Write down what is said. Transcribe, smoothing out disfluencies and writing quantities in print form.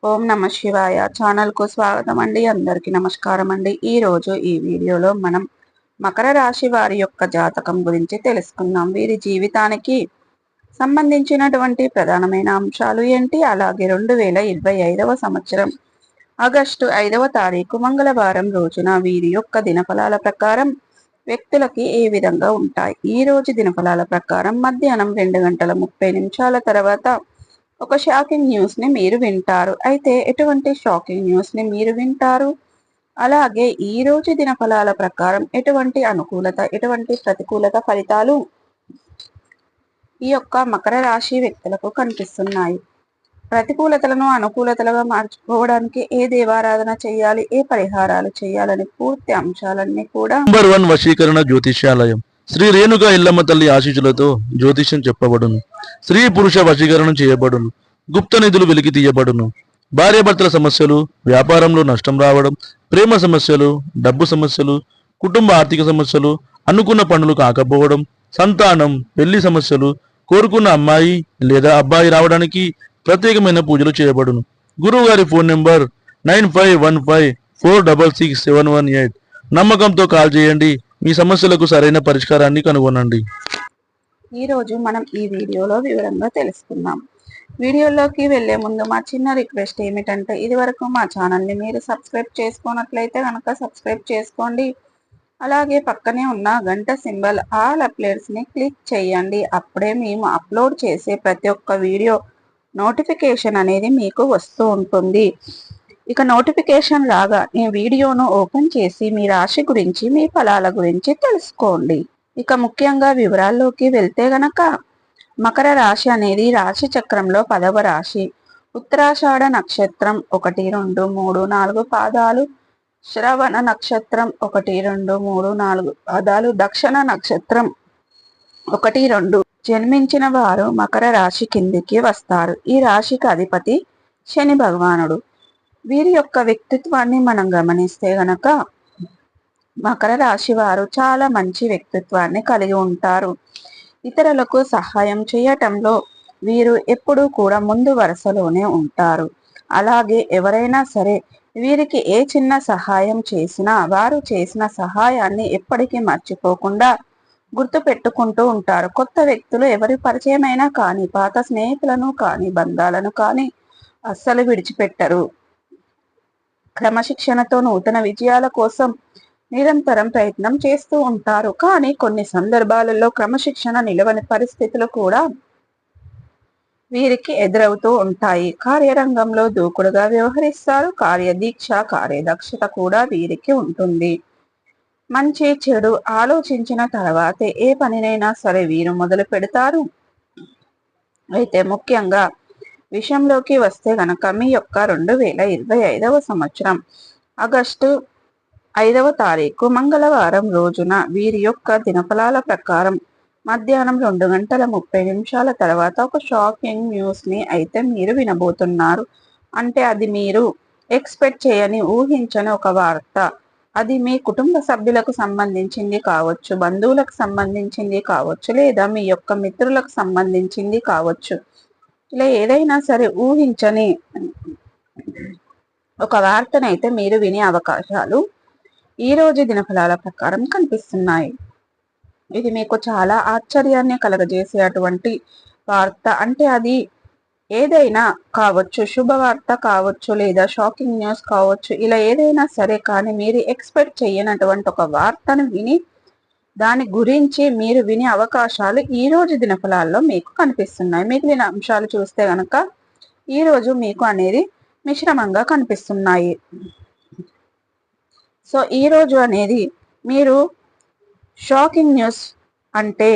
ఓం నమ శివాయ ఛానల్ కు స్వాగతం అండి. అందరికీ నమస్కారం అండి. ఈ రోజు ఈ వీడియోలో మనం మకర రాశి వారి యొక్క జాతకం గురించి తెలుసుకుందాం. వీరి జీవితానికి సంబంధించినటువంటి ప్రధానమైన అంశాలు ఏంటి, అలాగే 2025వ సంవత్సరం ఆగస్టు 5వ తారీఖు మంగళవారం రోజున వీరి యొక్క దినఫలాల ప్రకారం వ్యక్తులకి ఏ విధంగా ఉంటాయి. ఈ రోజు దినఫలాల ప్రకారం మధ్యాహ్నం 2:30 తర్వాత ఒక షాకింగ్ న్యూస్ ని మీరు వింటారు. అయితే ఎటువంటి షాకింగ్ న్యూస్ ని మీరు వింటారు, అలాగే ఈ రోజు దినఫలాల ప్రకారం ఎటువంటి అనుకూలత, ఎటువంటి ప్రతికూలత ఫలితాలు ఈ యొక్క మకర రాశి వ్యక్తులకు కనిపిస్తున్నాయి. ప్రతికూలతలను అనుకూలతలుగా మార్చుకోవడానికి ఏ దేవారాధన చేయాలి, ఏ పరిహారాలు చేయాలని పూర్తి అంశాలన్నీ కూడా నంబర్ 1 వశీకరణ జ్యోతిష్యాలయం శ్రీ రేణుక ఇల్లమ్మ తల్లి ఆశీస్సులతో జ్యోతిష్యం చెప్పబడును. స్త్రీ పురుష వశీకరణం చేయబడును. గుప్త నిధులు వెలికి తీయబడును. భార్యాభర్తల సమస్యలు, వ్యాపారంలో నష్టం రావడం, ప్రేమ సమస్యలు, డబ్బు సమస్యలు, కుటుంబ ఆర్థిక సమస్యలు, అనుకున్న పనులు కాకపోవడం, సంతానం, పెళ్లి సమస్యలు, కోరుకున్న అమ్మాయి లేదా అబ్బాయి రావడానికి ప్రత్యేకమైన పూజలు చేయబడును. గురువు గారి ఫోన్ నెంబర్ 9515466718. నమ్మకంతో కాల్ చేయండి. మీ సమస్యలకు సరైన పరిష్కారాన్ని కనుగొనండి. ఈ రోజు మనం ఈ వీడియోలో వివరంగా తెలుసుకుందాం. వీడియోలోకి వెళ్లే ముందు మా చిన్న రిక్వెస్ట్ ఏమిటంటే, ఇది వరకు మా ఛానల్ని మీరు సబ్స్క్రైబ్ చేసుకున్నట్లయితే కనుక సబ్స్క్రైబ్ చేసుకోండి. అలాగే పక్కనే ఉన్న గంట సింబల్ ఆల్ అప్లోడ్స్ ని క్లిక్ చేయండి. అప్పుడే మేము అప్లోడ్ చేసే ప్రతి ఒక్క వీడియో నోటిఫికేషన్ అనేది మీకు వస్తూ ఉంటుంది. ఇక నోటిఫికేషన్ లాగా ఈ వీడియోను ఓపెన్ చేసి మీ రాశి గురించి, మీ ఫలాల గురించి తెలుసుకోండి. ఇక ముఖ్యంగా వివరాల్లోకి వెళ్తే గనక మకర రాశి అనేది రాశి చక్రంలో 10వ రాశి. ఉత్తరాషాఢ నక్షత్రం 1, 2, 3, 4 పాదాలు, శ్రవణ నక్షత్రం 1, 2, 3, 4 పాదాలు, దక్షిణ నక్షత్రం 1, 2 జన్మించిన వారు మకర రాశి కిందికి వస్తారు. ఈ రాశికి అధిపతి శని భగవానుడు. వీరి యొక్క వ్యక్తిత్వాన్ని మనం గమనిస్తే గనక మకర రాశి వారు చాలా మంచి వ్యక్తిత్వాన్ని కలిగి ఉంటారు. ఇతరులకు సహాయం చేయటంలో వీరు ఎప్పుడూ కూడా ముందు వరుసలోనే ఉంటారు. అలాగే ఎవరైనా సరే వీరికి ఏ చిన్న సహాయం చేసినా వారు చేసిన సహాయాన్ని ఎప్పటికీ మర్చిపోకుండా గుర్తు పెట్టుకుంటూ ఉంటారు. కొత్త వ్యక్తులు ఎవరి పరిచయమైనా కానీ, పాత స్నేహితులను కానీ, బంధాలను కానీ అస్సలు విడిచిపెట్టరు. క్రమశిక్షణతో నూతన విజయాల కోసం నిరంతరం ప్రయత్నం చేస్తూ ఉంటారు. కానీ కొన్ని సందర్భాలలో క్రమశిక్షణ నిలవని పరిస్థితులు కూడా వీరికి ఎదురవుతూ ఉంటాయి. కార్యరంగంలో దూకుడుగా వ్యవహరిస్తారు. కార్యదీక్ష, కార్యదక్షత కూడా వీరికి ఉంటుంది. మంచి చెడు ఆలోచించిన తర్వాతే ఏ పనినైనా సరే వీరు మొదలు పెడతారు. అయితే ముఖ్యంగా విషయంలోకి వస్తే గనక మీ యొక్క 2025వ సంవత్సరం ఆగస్టు 5వ తారీఖు మంగళవారం రోజున వీరి యొక్క దినఫలాల ప్రకారం మధ్యాహ్నం 2:30 తర్వాత ఒక షాకింగ్ న్యూస్ ని అయితే మీరు వినబోతున్నారు. అంటే అది మీరు ఎక్స్పెక్ట్ చేయని, ఊహించని ఒక వార్త. అది మీ కుటుంబ సభ్యులకు సంబంధించింది కావచ్చు, బంధువులకు సంబంధించింది కావచ్చు, లేదా మీ యొక్క మిత్రులకు సంబంధించింది కావచ్చు. ఇలా ఏదైనా సరే ఊహించని ఒక వార్తనైతే మీరు వినే అవకాశాలు ఈ రోజు దినఫలాల ప్రకారం కనిపిస్తున్నాయి. ఇది మీకు చాలా ఆశ్చర్యాన్ని కలగజేసే అటువంటి వార్త. అంటే అది ఏదైనా కావచ్చు, శుభవార్త కావచ్చు, లేదా షాకింగ్ న్యూస్ కావచ్చు. ఇలా ఏదైనా సరే కానీ మీరు ఎక్స్పెక్ట్ చేయనటువంటి ఒక వార్తను విని దాని గురించి మీరు వినే అవకాశాలు ఈ రోజు దినఫలాల్లో మీకు కనిపిస్తున్నాయి. మిగిలిన అంశాలు చూస్తే గనక ఈ రోజు మీకు అనేది మిశ్రమంగా కనిపిస్తున్నాయి. సో ఈ రోజు అనేది మీరు షాకింగ్ న్యూస్ అంటే